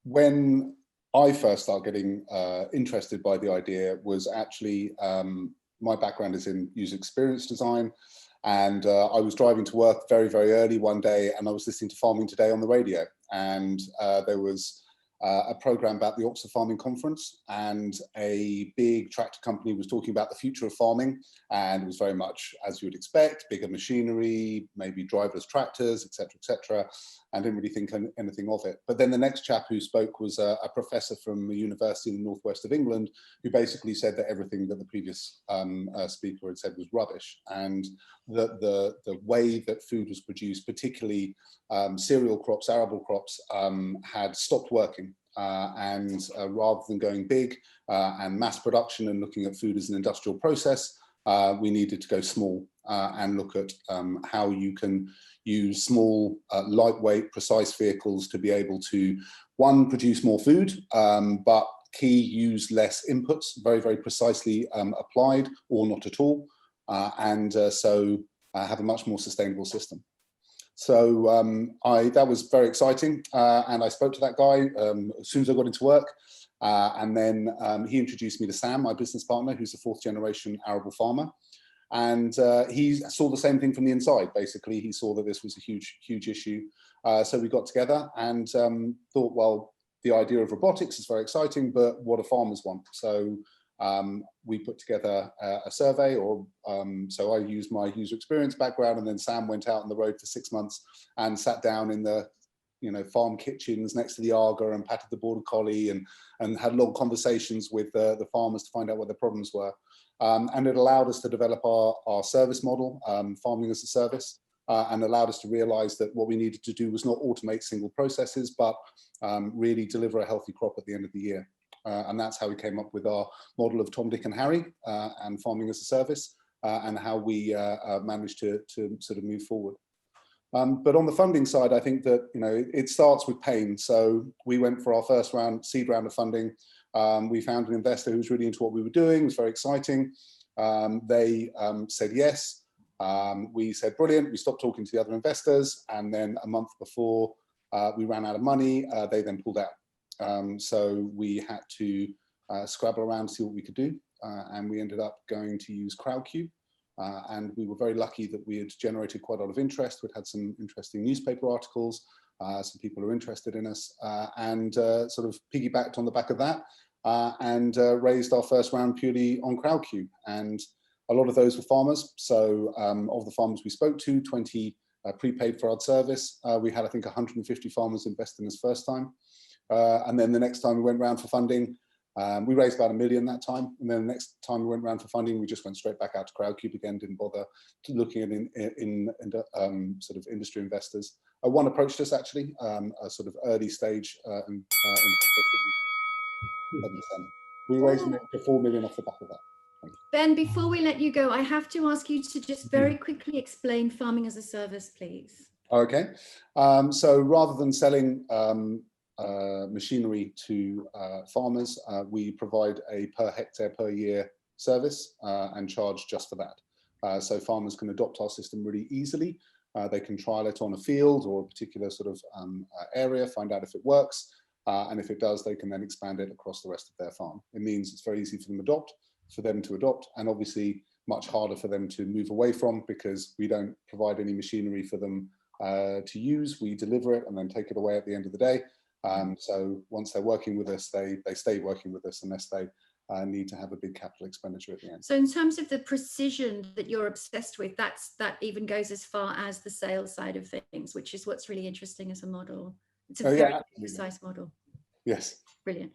when I first started getting interested by the idea was actually, my background is in user experience design. And I was driving to work very, very early one day, and I was listening to Farming Today on the radio. And there was a program about the Oxford Farming Conference, and a big tractor company was talking about the future of farming. And it was very much, as you would expect, bigger machinery, maybe driverless tractors, etc. I didn't really think anything of it. But then the next chap who spoke was a professor from a university in the northwest of England, who basically said that everything that the previous speaker had said was rubbish, and that the way that food was produced, particularly cereal crops, arable crops, had stopped working. And rather than going big and mass production and looking at food as an industrial process, we needed to go small and look at how you can use small, lightweight, precise vehicles to be able to, one, produce more food, but use less inputs, very, very precisely applied or not at all, and so have a much more sustainable system. So that was very exciting, and I spoke to that guy as soon as I got into work, and then he introduced me to Sam, my business partner, who's a fourth generation arable farmer. And he saw the same thing from the inside. Basically, he saw that this was a huge, huge issue. So we got together and thought, well, the idea of robotics is very exciting, but what do farmers want? So we put together a survey, so I used my user experience background, and then Sam went out on the road for 6 months and sat down in the farm kitchens next to the Arga and patted the border collie and had long conversations with the farmers to find out what their problems were. And it allowed us to develop our service model, farming as a service, and allowed us to realize that what we needed to do was not automate single processes, but really deliver a healthy crop at the end of the year. And that's how we came up with our model of Tom, Dick and Harry and farming as a service, and how we managed to sort of move forward. But on the funding side, I think that it starts with pain. So we went for our first seed round of funding. We found an investor who was really into what we were doing. It was very exciting. They said yes. We said brilliant. We stopped talking to the other investors, and then a month before we ran out of money, they then pulled out. So we had to scrabble around to see what we could do, and we ended up going to use Crowdcube. And we were very lucky that we had generated quite a lot of interest. We'd had some interesting newspaper articles, some people who are interested in us, and sort of piggybacked on the back of that, and raised our first round purely on Crowdcube. And a lot of those were farmers. So of the farmers we spoke to, 20 prepaid for our service. We had, I think, 150 farmers invest in us first time. And then the next time we went round for funding, we raised about $1 million that time, and then the next time we went around for funding, we just went straight back out to Crowdcube again, didn't bother looking at sort of industry investors. One approached us actually, a sort of early stage, we raised $4 million off the back of that. Ben, before we let you go, I have to ask you to just very quickly explain farming as a service, please. Okay, so rather than selling machinery to farmers, we provide a per hectare per year service and charge just for that. So farmers can adopt our system really easily. They can trial it on a field or a particular sort of area, find out if it works, and if it does, they can then expand it across the rest of their farm. It means it's very easy for them to adopt, and obviously much harder for them to move away from, because we don't provide any machinery for them to use. We deliver it and then take it away at the end of the day. So once they're working with us, they stay working with us unless they need to have a big capital expenditure at the end. So in terms of the precision that you're obsessed with, that even goes as far as the sales side of things, which is what's really interesting as a model. It's a very precise model. Yes. Brilliant.